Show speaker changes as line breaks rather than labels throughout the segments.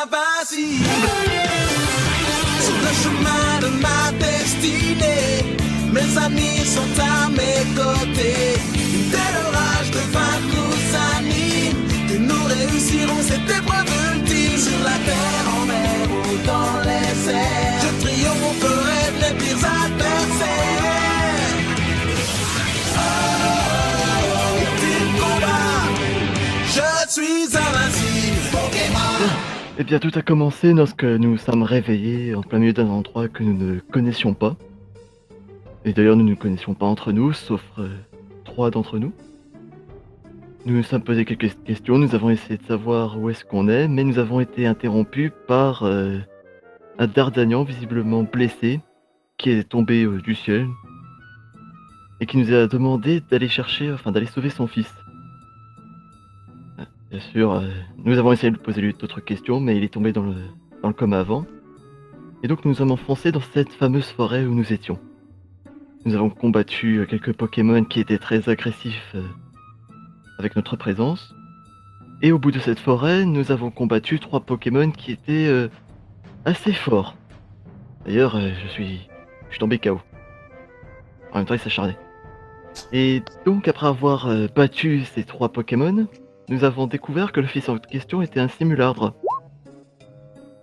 invincible. Sur le chemin de ma destinée, mes amis sont à mes côtés. Dès l'orage de vaincre nous anime, que nous réussirons cette épreuve ultime. Sur la terre, en mer ou dans les airs, je triompherai des pires adversaires. Oh, ultime combat, je suis invincible. Pokémon.
Eh bien, tout a commencé lorsque nous sommes réveillés en plein milieu d'un endroit que nous ne connaissions pas. Et d'ailleurs, nous ne connaissions pas entre nous, sauf 3 d'entre nous. Nous nous sommes posé quelques questions, nous avons essayé de savoir où est-ce qu'on est, mais nous avons été interrompus par un Dardanian visiblement blessé, qui est tombé du ciel, et qui nous a demandé d'aller chercher, enfin d'aller sauver son fils. Bien sûr, nous avons essayé de poser lui d'autres questions, mais il est tombé dans le coma avant. Et donc nous sommes enfoncés dans cette fameuse forêt où nous étions. Nous avons combattu quelques Pokémon qui étaient très agressifs avec notre présence. Et au bout de cette forêt, nous avons combattu 3 Pokémon qui étaient assez forts. D'ailleurs, je suis tombé KO. En même temps, il s'acharnait. Et donc, après avoir battu ces 3 Pokémon, nous avons découvert que le fils en question était un Simulardre.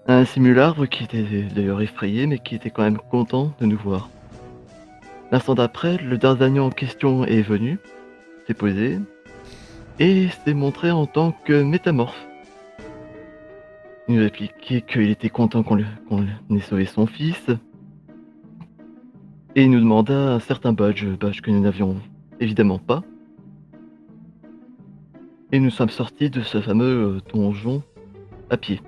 Un Simulardre qui était d'ailleurs effrayé, mais qui était quand même content de nous voir. L'instant d'après, le Dardanian en question est venu, s'est posé, et s'est montré en tant que métamorphe. Il nous a expliqué qu'il était content qu'on ait sauvé son fils, et il nous demanda un certain badge que nous n'avions évidemment pas. Et nous sommes sortis de ce fameux donjon à pied.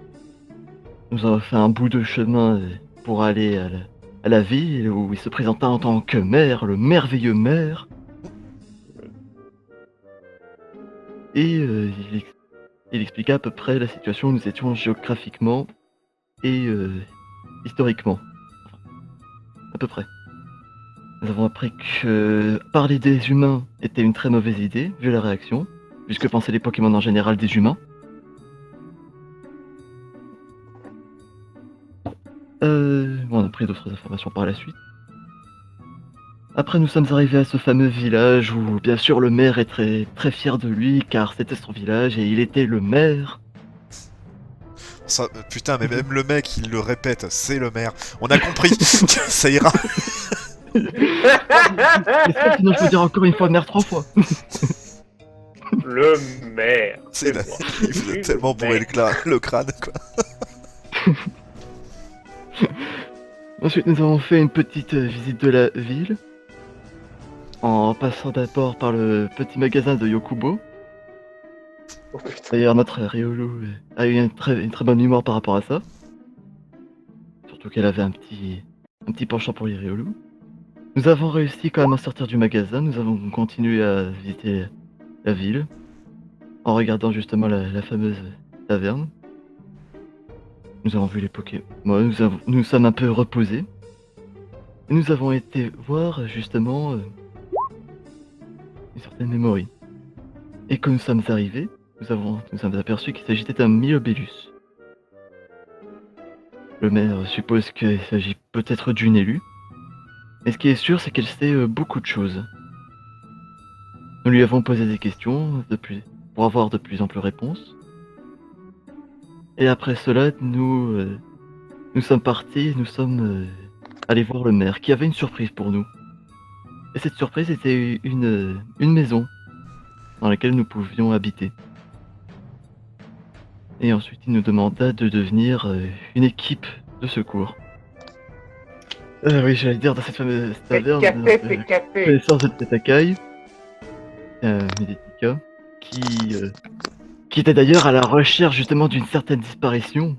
Nous avons fait un bout de chemin pour aller à la ville où il se présenta en tant que maire, le merveilleux maire. Et il expliqua à peu près la situation où nous étions géographiquement et historiquement. Enfin, à peu près. Nous avons appris que parler des humains était une très mauvaise idée, vu la réaction, puisque pensaient les Pokémon en général des humains. On a pris d'autres informations par la suite. Après, nous sommes arrivés à ce fameux village où, bien sûr, le maire est très, très fier de lui, car c'était son village et il était le maire.
Ça, putain, mais même le mec, il le répète, c'est le maire. On a compris, ça ira.
Sinon, je peux dire encore une fois maire 3 fois.
Le maire.
C'est là, il voulait tellement bourrer le crâne, quoi.
Ensuite, nous avons fait une petite visite de la ville, en passant d'abord par le petit magasin de Yokubo.
Oh, putain.
D'ailleurs, notre Riolu a eu une très bonne mémoire par rapport à ça. Surtout qu'elle avait un petit penchant pour les Riolu. Nous avons réussi quand même à sortir du magasin, nous avons continué à visiter la ville, en regardant justement la fameuse taverne. Nous avons vu les Pokémon, nous sommes un peu reposés. Et nous avons été voir justement une certaine mémoire. Et quand nous sommes arrivés, nous sommes aperçus qu'il s'agissait d'un Milobellus. Le maire suppose qu'il s'agit peut-être d'une élue. Mais ce qui est sûr, c'est qu'elle sait beaucoup de choses. Nous lui avons posé des questions pour avoir de plus amples réponses. Et après cela, nous sommes partis, nous sommes allés voir le maire, qui avait une surprise pour nous. Et cette surprise était une maison dans laquelle nous pouvions habiter. Et ensuite, il nous demanda de devenir une équipe de secours. Oui, j'allais dire dans cette fameuse taverne, connaissance de Tetakai, Meditica, qui était d'ailleurs à la recherche justement d'une certaine disparition.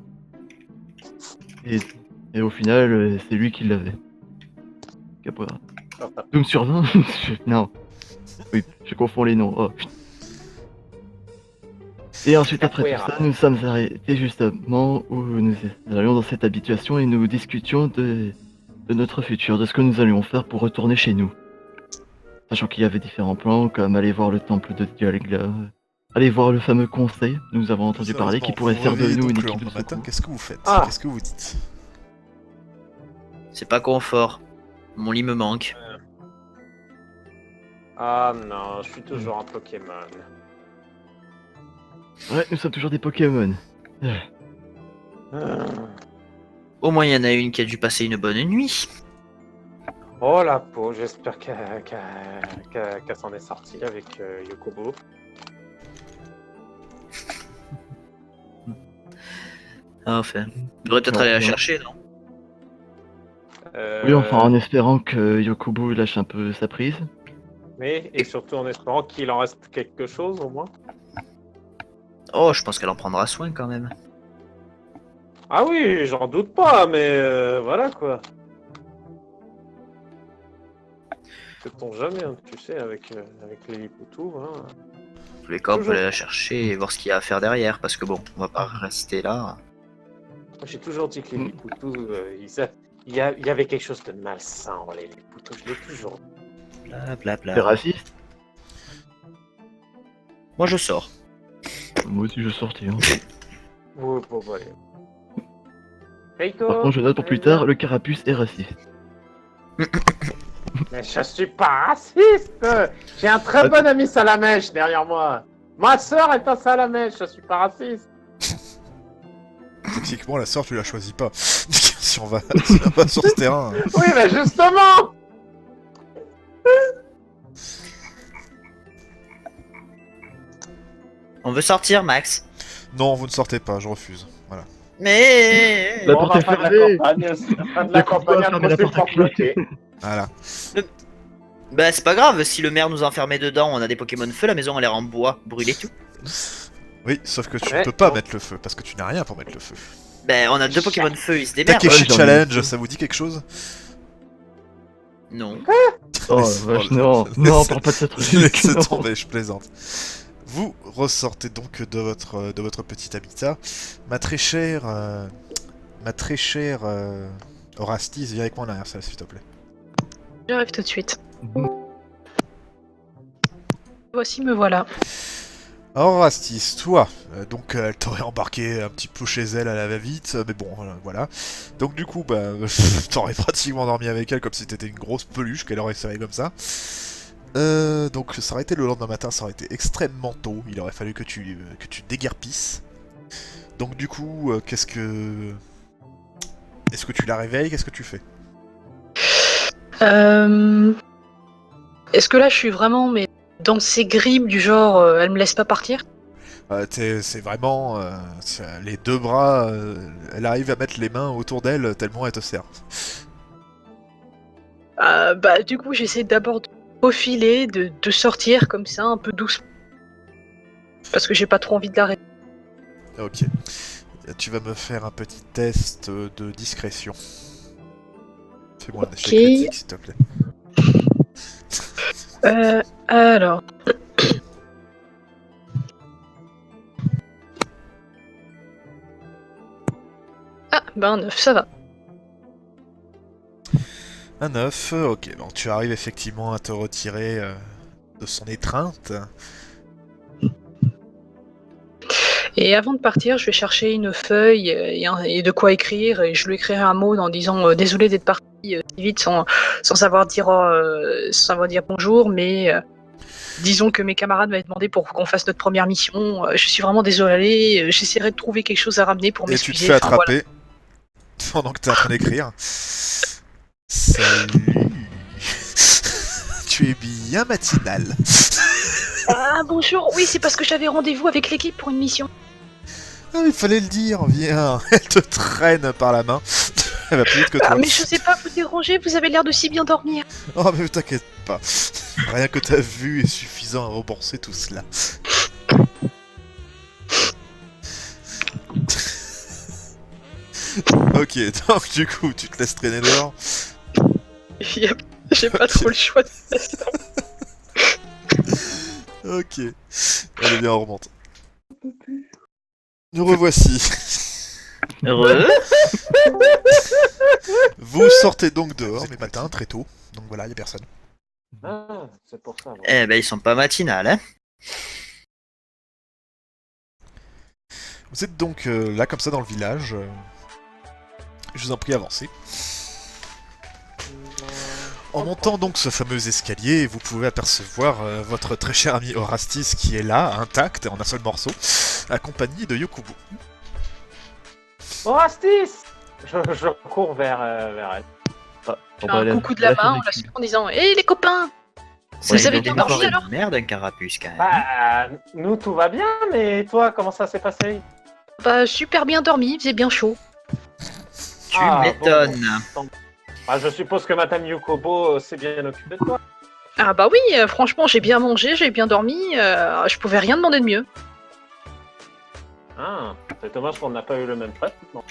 Et au final, c'est lui qui l'avait. Capoeira. Doom sur 20 Non. Oui, je confonds les noms. Oh, putain. Et ensuite, après tout ça, nous sommes arrêtés justement où nous allions dans cette habituation et nous discutions de notre futur, de ce que nous allions faire pour retourner chez nous. Sachant qu'il y avait différents plans, comme aller voir le temple de Dialga, aller voir le fameux conseil, nous avons entendu parler, qui
Sérieusement,
pourrait
vous
faire de
réveillez
nous une
donc le
équipe de
lendemain matin,
secours.
qu'est-ce que vous faites?
Ah.
Qu'est-ce que vous dites?
C'est pas confort. Mon lit me manque.
Ah non, je suis toujours un Pokémon.
Ouais, nous sommes toujours des Pokémon.
Ah.
Au moins, il y en a une qui a dû passer une bonne nuit.
Oh la peau, j'espère qu'elle s'en est sortie avec Yokobo.
Ah, enfin. On devrait peut-être
Non,
aller la
non.
chercher, non?
Oui, enfin, en espérant que Yokobo lâche un peu sa prise.
Mais, et surtout en espérant qu'il en reste quelque chose au moins.
Oh, je pense qu'elle en prendra soin quand même.
Ah oui, j'en doute pas, mais voilà quoi. Sait-on jamais, hein, tu sais, avec les Lipoutou, hein.
En tous les cas, on peut
Toujours.
aller la chercher et voir ce qu'il y a à faire derrière, parce que bon, on va pas rester là.
Moi, j'ai toujours dit que les Lipoutou, il y avait quelque chose de malsain dans les Lipoutou, je l'ai toujours dit.
Bla bla
C'est
bla.
raciste.
Moi, je sors.
Moi aussi, je sortais. Hein.
Ouais, bon, bah, allez. Keiko,
Par contre, je note pour plus tard, le carapuce est raciste.
Mais je suis pas raciste. J'ai un très bon ami Salamèche derrière moi. Ma sœur est un Salamèche, je suis pas raciste.
Techniquement, la sœur, tu la choisis pas. si on va sur ce terrain.
Oui, mais justement.
On veut sortir, Max.
Non, vous ne sortez pas, je refuse. Voilà.
Mais...
La
Bon,
porte est
fin de la
fermée.
campagne, fin de la campagne,
fermer la porte à clé.
bloquée.
Voilà.
Bah, c'est pas grave, si le maire nous enfermait dedans, on a des Pokémon feu, la maison elle est en bois, brûlé tout.
Oui, sauf que tu
Ouais,
ne peux pas
bon.
mettre le feu, parce que tu n'as rien pour mettre le feu.
Ben, on a deux Pokémon feu, ils se démerdent.
Takeshi
j'en ai
Challenge,
une.
ça vous dit quelque chose?
Non.
Oh,
Laisse-
vache,
oh,
non,
laisse-
non, parle pas de ce truc.
Laissez
non.
tomber, je plaisante. Vous ressortez donc de votre petit habitat. Ma très chère Orastis, viens avec moi en arrière, s'il te plaît.
J'arrive tout de suite. Voici, me voilà.
Orastis, toi, donc elle t'aurait embarqué un petit peu chez elle à la va-vite, mais bon, voilà. Donc du coup, bah, t'aurais pratiquement dormi avec elle comme si t'étais une grosse peluche qu'elle aurait serrée comme ça. Donc ça aurait été le lendemain matin, ça aurait été extrêmement tôt, il aurait fallu que tu déguerpisses. Donc du coup, qu'est-ce que... Est-ce que tu la réveilles? Qu'est-ce que tu fais?
Est-ce que là, je suis vraiment mais dans ces grippes du genre, elle me laisse pas partir?
C'est vraiment... les deux bras, elle arrive à mettre les mains autour d'elle tellement elle te serre.
Bah, du coup, j'essaie d'abord de faufiler, de sortir comme ça, un peu doucement. Parce que j'ai pas trop envie de l'arrêter.
Ok. Tu vas me faire un petit test de discrétion. Fais-moi un échec
Ok.
critique, s'il te plaît.
Alors. Ah, ben 9, ça va.
Un 9, ok. Bon, tu arrives effectivement à te retirer de son étreinte.
Et avant de partir, je vais chercher une feuille et de quoi écrire, et je lui écrirai un mot en disant désolé d'être parti si vite sans savoir dire bonjour, mais disons que mes camarades m'avaient demandé pour qu'on fasse notre première mission. Je suis vraiment désolé, j'essaierai de trouver quelque chose à ramener pour
Et tu
m'excuser.
te fais
Enfin, voilà.
attraper pendant que t'es en train d'écrire. Salut. Tu es bien matinal.
Ah bonjour, oui c'est parce que j'avais rendez-vous avec l'équipe pour une mission.
Ah, il fallait le dire, viens. Elle te traîne par la main. Elle va plus vite que toi.
Ah, mais je sais pas vous déranger, vous avez l'air de si bien dormir.
Oh, mais t'inquiète pas. Rien que t'as vu est suffisant à rembourser tout cela. Ok, donc du coup, tu te laisses traîner dehors.
J'ai pas trop le choix de faire ça.
Ok. Allez, bien, on remonte. Nous revoici.
Heureux.
Vous sortez donc dehors, mais matin, très tôt. Donc voilà, y a personne.
Ah, c'est pour ça. bon.
Eh ben, ils sont pas matinales, hein.
Vous êtes donc là, comme ça, dans le village. Je vous en prie, avancez. En montant donc ce fameux escalier, vous pouvez apercevoir votre très cher ami Orastis qui est là, intact, en un seul morceau, accompagné de Yokubo.
Orastis! Je cours vers elle.
Ah,
Je fais un coucou de la main en la suivant en disant hé les copains!
Ça,
Vous
il
avez
doit
bien
avoir
dormi
une
alors?
merde, un carapuce, quand même.
Bah, nous tout va bien, mais toi, comment ça s'est passé?
Bah super bien dormi, il faisait bien chaud.
Tu
Ah,
m'étonnes.
Bah, je suppose que Madame Yokobo s'est bien occupée de toi.
Ah bah oui, franchement j'ai bien mangé, j'ai bien dormi, je pouvais rien demander de mieux.
Ah, c'est dommage qu'on n'a pas eu le même traitement.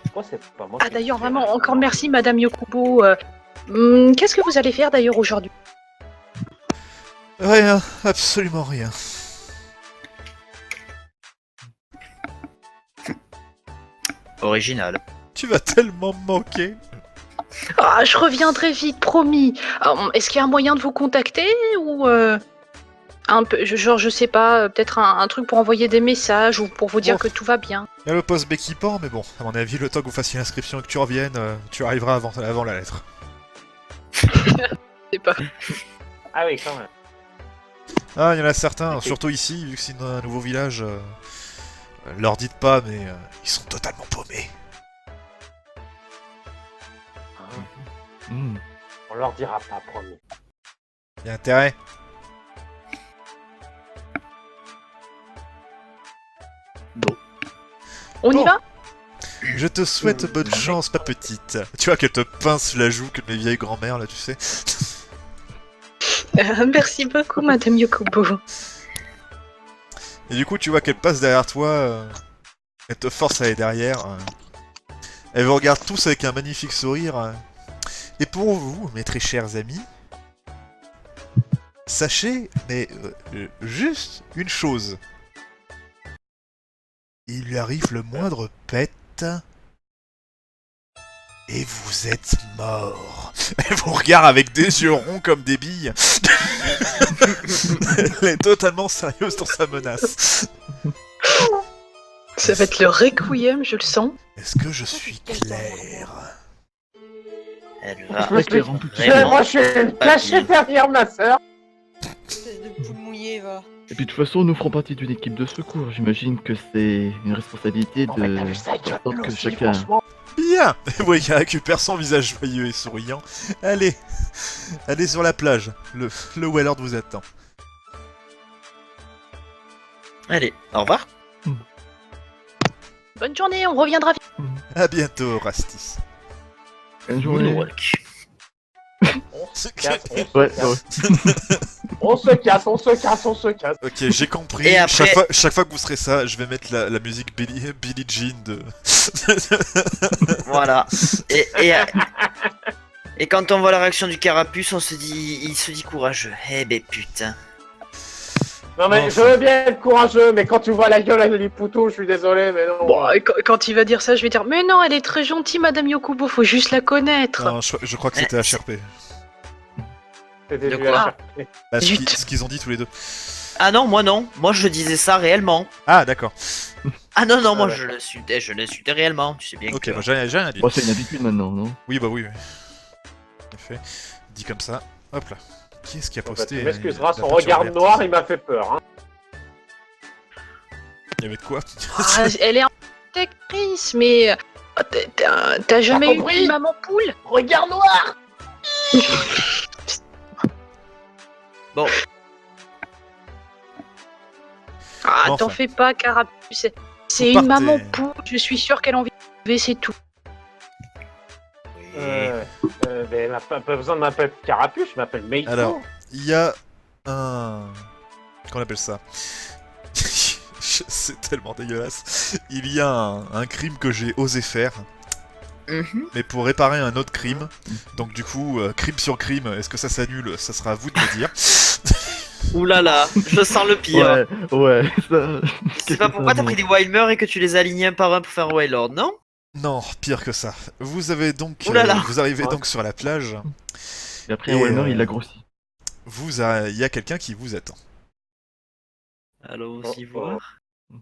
Pourquoi c'est pas moi
Ah
qui
d'ailleurs
fais
vraiment
la-
encore merci Madame Yokubo. Qu'est-ce que vous allez faire d'ailleurs aujourd'hui?
Rien, absolument rien.
Original.
Tu vas tellement me manquer.
Ah je reviendrai vite, promis. Est-ce qu'il y a un moyen de vous contacter ou un peu, genre je sais pas, peut-être un truc pour envoyer des messages ou pour vous dire
Oh.
que tout va bien.
Il y a le poste équipant, mais bon, à mon avis, le temps que vous fassiez l'inscription et que tu reviennes, tu arriveras avant la lettre.
Je sais pas.
Ah oui, quand même.
Ah, il y en a certains,
Ok.
surtout ici, vu que c'est un nouveau village, leur dites pas, mais ils sont totalement paumés.
Hmm.
On leur dira pas, promis.
Il y a intérêt.
On
Bon.
y va?
Je te souhaite bonne chance, ma petite. Tu vois qu'elle te pince la joue comme les vieilles grand-mères, là, tu sais.
Merci beaucoup Madame Yokubo.
Et du coup, tu vois qu'elle passe derrière toi, elle te force à aller derrière. Elle vous regarde tous avec un magnifique sourire. Et pour vous, mes très chers amis, sachez, mais juste une chose. Il lui arrive le moindre pet, et vous êtes mort. Elle vous regarde avec des yeux ronds comme des billes. Elle est totalement sérieuse dans sa menace.
Ça va être le requiem, je le sens.
Est-ce que je suis clair?
Elle va
Ouais, clairement, tout de suite.
vraiment...
Moi, je suis caché derrière ma sœur.
Espèce de poule mouillée, va.
Et puis de toute façon, nous ferons partie d'une équipe de secours. J'imagine que c'est une responsabilité
Non, mais t'as
de
vu ça,
faire en sorte que
aussi,
chacun.
franchement.
Bien. Vous voyez qu'elle récupère son visage joyeux et souriant. Allez, allez sur la plage. Le Wellord vous attend.
Allez, au revoir.
Bonne journée, on reviendra vite.
À bientôt, Rastis.
Bonne journée.
Moonwalk.
Casse,
Ouais,
casse.
ouais.
On se casse, on se casse, on se casse.
Ok, j'ai compris.
Et après-
Chaque fois que vous serez ça, je vais mettre la musique Billie Jean de...
Voilà. Et quand on voit la réaction du carapuce, on se dit... Il se dit courageux. Eh ben putain.
Non mais
Enfin.
je veux bien être courageux, mais quand tu vois la gueule du poutou, je suis désolé, mais non.
Bon, et quand il va dire ça, je vais dire mais non, elle est très gentille Madame Yokubo, faut juste la connaître.
Non, je crois que c'était HRP.
C'était
De
du
quoi
HRP.
Bah,
Zut.
ce qu'ils ont dit tous les deux.
Ah non, moi non. Moi je disais ça réellement.
Ah, d'accord.
Ah non, non, moi
ouais.
je l'insultais réellement. Tu sais bien
Ok,
que...
moi j'ai rien dit.
Bon, c'est une habitude maintenant, non?
Oui, bah oui. En effet. Dit comme ça. Hop là. Qui est-ce qui a
Bon, bah,
posté
tu m'excuseras,
la
son
peinture
regard
verte
noir, il m'a fait peur. Hein.
Il y avait de quoi?
Ah, elle est un peu actrice, mais t'as jamais eu
compris
une maman poule?
Regard noir.
Bon,
Ah,
Bon,
t'en
enfin.
fais pas, Carapuce. C'est
Vous
une
partez.
maman poule, je suis sûre qu'elle a envie de lever, c'est tout.
Mais elle n'a pas besoin de m'appeler Carapuce, je m'appelle Meiko.
Alors, il y a un... Qu'on appelle ça? C'est tellement dégueulasse. Il y a un crime que j'ai osé faire, mais pour réparer un autre crime. Donc du coup, crime sur crime, est-ce que ça s'annule? Ça sera à vous de me dire.
oulala, je sens le pire.
Ouais, ça.
C'est pas pourquoi t'as pris des Wildmer et que tu les as alignés un par un pour faire un Wildlord, non?
Non, pire que ça. Vous avez donc,
Oulala.
vous arrivez
Ouais.
donc sur la plage.
Et après,
Et,
Walmer, il l'a grossi.
Il y a quelqu'un qui vous attend.
Allons
Oh,
aussi
oh.
voir.
Mhm.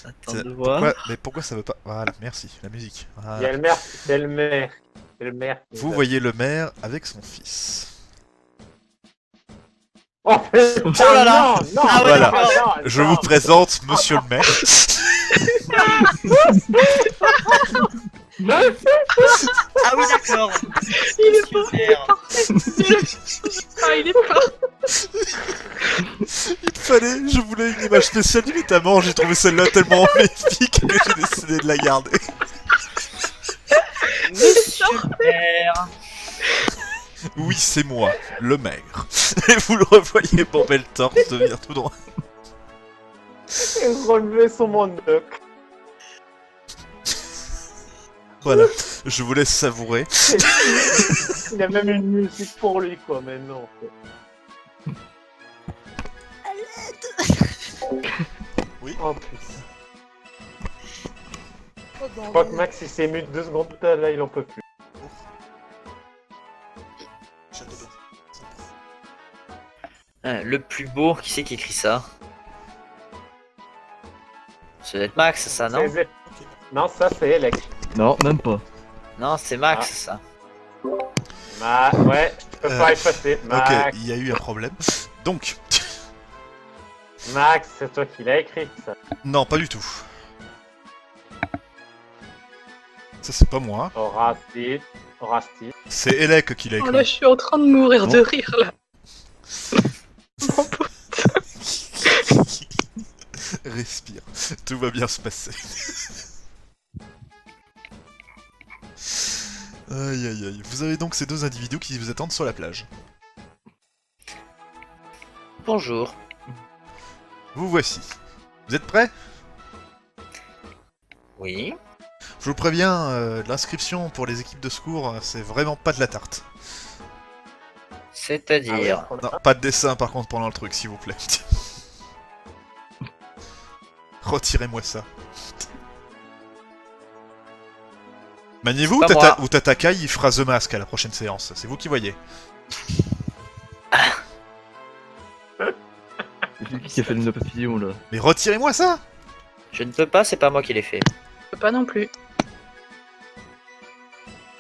Attends
C'est-
de voir.
Mais pourquoi ça veut pas... Voilà, merci, la musique.
Il y
Voilà.
a le maire, c'est le maire. C'est le maire. qui
Vous
nous a-
voyez le maire avec son fils.
Oh putain,
Oh là là.
non, non,
Ah ouais,
Voilà.
non, non,
Je
non.
vous présente Monsieur le maire.
Ah oui, d'accord.
Il est
Super.
Ah, il est pas.
Il fallait, je voulais une image spéciale du Métamor, j'ai trouvé celle-là tellement épique que j'ai décidé de la garder.
Super.
Oui, c'est moi, le maire. Et vous le revoyez bomber le torse devenir tout droit.
Il relevait son monocle.
Voilà, je vous laisse savourer.
Il y a même une musique pour lui, quoi, mais non.
Oui.
Oh putain.
Oh,
Je crois que Max il s'est mute 2 secondes, là il en peut plus.
Le plus beau, qui c'est qui écrit ça? Ça doit être Max, ça, non?
Non, ça c'est Elec.
Non, même pas.
Non, c'est Max, ça.
Ouais, je peux pas effacer.
Ok,
Max,
il y a eu un problème. Donc,
Max, c'est toi qui l'as écrit, ça.
non, pas du tout. Ça, c'est pas moi.
Horasti.
C'est Elec qui l'a
Oh là,
écrit.
je suis en train de mourir de
Bon.
rire là. Mon pauvre.
Respire, tout va bien se passer. Aïe aïe aïe. Vous avez donc ces deux individus qui vous attendent sur la plage.
Bonjour.
Vous voici. Vous êtes prêts?
Oui.
Je vous préviens, l'inscription pour les équipes de secours, c'est vraiment pas de la tarte.
C'est-à-dire...
Non, pas de dessin par contre pendant le truc, s'il vous plaît. Retirez-moi ça. Maniez-vous
Pas
Tata,
moi.
ou Tatakai il fera The Mask à la prochaine séance, c'est vous qui voyez.
C'est lui qui a fait le papillon là.
Mais retirez-moi ça!
Je ne peux pas, c'est pas moi qui l'ai fait.
Je peux pas non plus.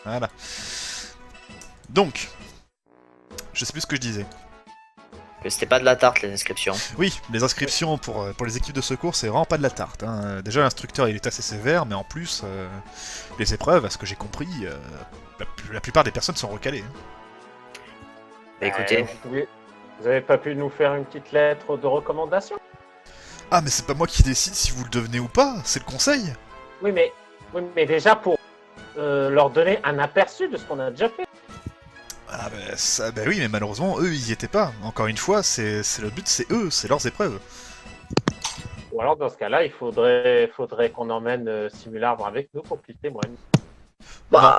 Voilà. Donc, je sais plus ce que je disais.
Que c'était pas de la tarte, les inscriptions.
Oui, les inscriptions pour les équipes de secours, c'est vraiment pas de la tarte. Hein. Déjà, l'instructeur, il est assez sévère, mais en plus, les épreuves, à ce que j'ai compris, la plupart des personnes sont recalées. Hein.
Bah écoutez,
Vous avez pas pu nous faire une petite lettre de recommandation?
Ah, mais c'est pas moi qui décide si vous le devenez ou pas, c'est le conseil.
Oui, mais déjà pour leur donner un aperçu de ce qu'on a déjà fait.
Ah bah, ça, bah oui, mais malheureusement, eux, ils y étaient pas. Encore une fois, c'est le but, c'est eux, c'est leurs épreuves.
Ou alors dans ce cas-là, il faudrait qu'on emmène Simularbre avec nous pour qu'il témoigne.
Bah,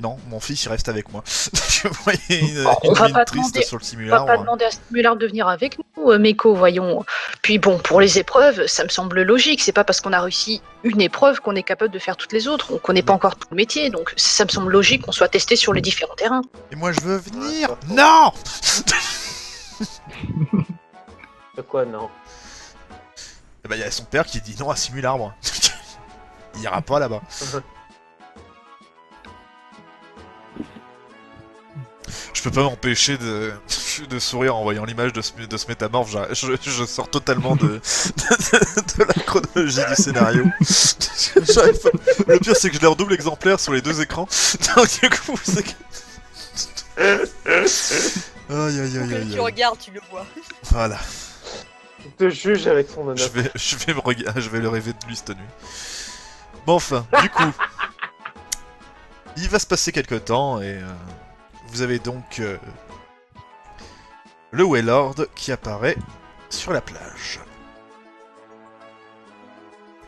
Non, mon fils, il reste avec moi. Je voyais une
on va
mine
pas
triste
demander-
sur le
on va
simulateur.
pas demander à Stimular de venir avec nous, Meko, voyons. Puis bon, pour les épreuves, ça me semble logique. C'est pas parce qu'on a réussi une épreuve qu'on est capable de faire toutes les autres. On connaît pas encore tout le métier, donc ça me semble logique qu'on soit testé sur les différents terrains.
Et moi, je veux venir.
Ouais, pas
Non.
De quoi, non?
Et bah, il y a son père qui dit non à Simularbre. Il ira pas là-bas. Je peux pas m'empêcher de sourire en voyant l'image de ce métamorphe. Je sors totalement de la chronologie du scénario. J'arrive pas- Le pire, c'est que je l'ai en double exemplaire sur les deux écrans. Donc, du coup, c'est que. Aïe aïe
Pour
aïe
que
aïe.
tu
aïe.
regardes, tu le vois.
Voilà.
Il te juge avec son honneur.
Je vais le rêver de lui cette nuit. Bon, enfin, du coup. Il va se passer quelques temps et. Vous avez donc le Waylord qui apparaît sur la plage.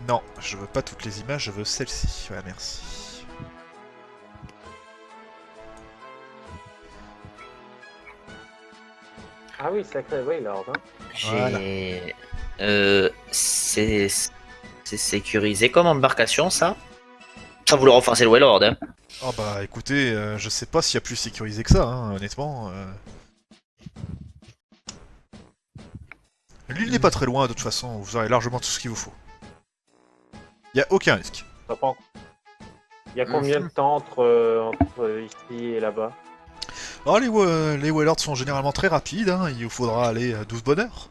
Non, je veux pas toutes les images, je veux celle-ci. Voilà, merci.
Ah oui, sacré Waylord. Hein.
j'ai... C'est sécurisé comme embarcation, ça? Ça vous le renforcer le Waylord, hein?
Oh bah écoutez, je sais pas s'il y a plus sécurisé que ça, hein, honnêtement. L'île n'est pas très loin, de toute façon, vous aurez largement tout ce qu'il vous faut. Y a aucun risque.
Ça prend- Il y a combien de temps entre ici et là-bas?
Oh, les Wailords sont généralement très rapides, hein. Il vous faudra aller à 12 bonnes heures.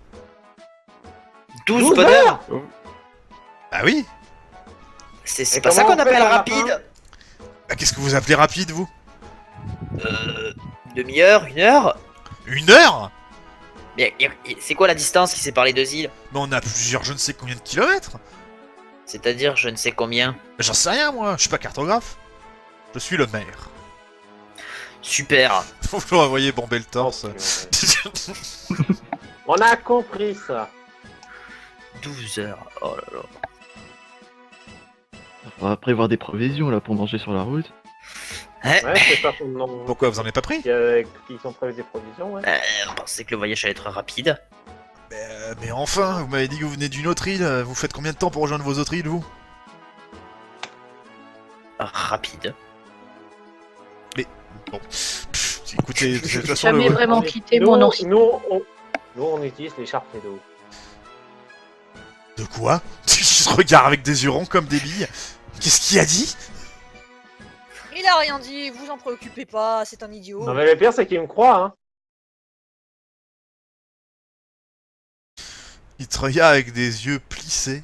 12 bonheurs.
Ah oui.
C'est
Et
pas ça
comment
qu'on
on fait
appelle
à la
rapide.
Bah, qu'est-ce que vous appelez rapide, vous?
Demi-heure, 1 heure.
1 heure?
Mais c'est quoi la distance qui sépare les 2 îles?
Mais on a plusieurs je ne sais combien de kilomètres.
C'est-à-dire je ne sais combien.
J'en sais rien, moi. Je suis pas cartographe. Je suis le maire.
Super.
Faut que vous envoyer bomber le torse.
On a compris ça.
12 heures. Oh là là.
On va prévoir des provisions là pour manger sur la route.
Hein?
Ouais, c'est pas son nom.
Pourquoi vous en avez pas pris?
Ils ont prévu des provisions, ouais.
On pensait que le voyage allait être rapide.
Mais enfin, vous m'avez dit que vous venez d'une autre île. Vous faites combien de temps pour rejoindre vos autres îles, vous?
Rapide.
Bon. Pff, écoutez, de toute façon,
Jamais
le...
vraiment
Nous,
quitté mon ancien.
Nous, on utilise les Sharknadoes.
De quoi? Ils se regardent avec des yeux ronds comme des billes. Qu'est-ce qu'il a dit?
Il a rien dit, vous en préoccupez pas, c'est un idiot.
Non, mais le pire, c'est qu'il me croit, hein.
Il te regarde avec des yeux plissés.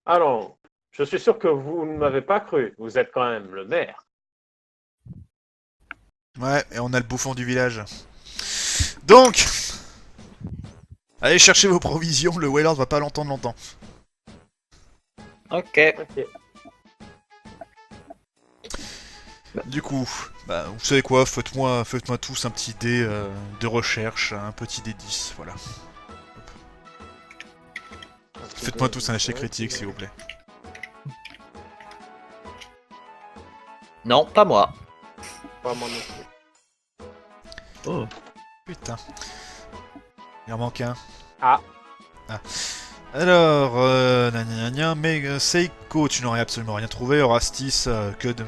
Alors, je suis sûr que vous ne m'avez pas cru. Vous êtes quand même le maire.
Ouais, et on a le bouffon du village. Donc, allez chercher vos provisions, le Wailord va pas l'entendre longtemps.
Ok.
Ok.
Du coup, bah, vous savez quoi, faites-moi tous un petit dé de recherche, un petit dé 10, voilà. Faites-moi tous un échec critique, s'il vous plaît.
Non, pas moi.
Pas moi non plus.
Oh,
Putain. Il en manque un.
Ah.
Alors, mais Seiko, tu n'aurais absolument rien trouvé. Orastis,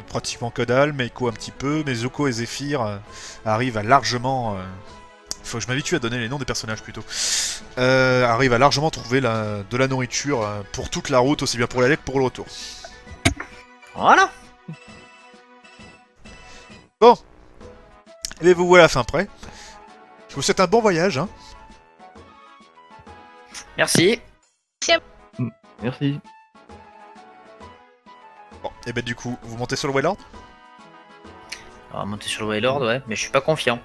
pratiquement que dalle. Meiko, un petit peu. Mais Zuko et Zephyr arrivent à largement... faut que je m'habitue à donner les noms des personnages, plutôt. Arrivent à largement trouver de la nourriture pour toute la route, aussi bien pour l'aller que pour le retour.
Voilà.
Et vous voilà fin prêt. Je vous souhaite un bon voyage, hein.
Merci.
merci.
Bon, et ben du coup, vous montez sur le Wailord?
On va monter sur le Wailord, ouais, mais je suis pas confiant.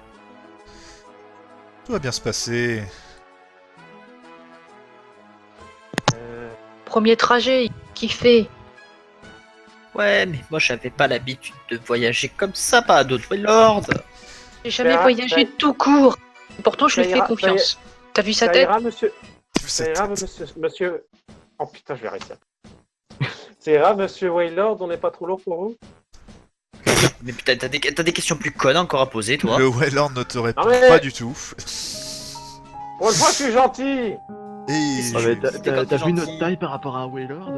Tout va bien se passer.
Premier trajet, kiffé.
Ouais, mais moi j'avais pas l'habitude de voyager comme ça, pas à d'autres Wailord.
J'ai jamais
Ça-
voyagé tout court. Pourtant, je
ça
lui fais
ira,
confiance. T'as vu sa
Ça
tête?
ira, monsieur. Ça
Cette
ira, monsieur. Oh putain, je vais réussir. Ça ira, monsieur Wailord, on n'est pas trop lourd pour vous?
Mais putain, t'as des questions plus connes encore à poser, toi.
Le Wailord ne te répond
Non, mais-
pas du tout.
Pour une fois, je suis gentil.
Et
Ah, mais
C'était quand
t'as
t'es
vu notre
gentil.
taille par rapport à un Wailord?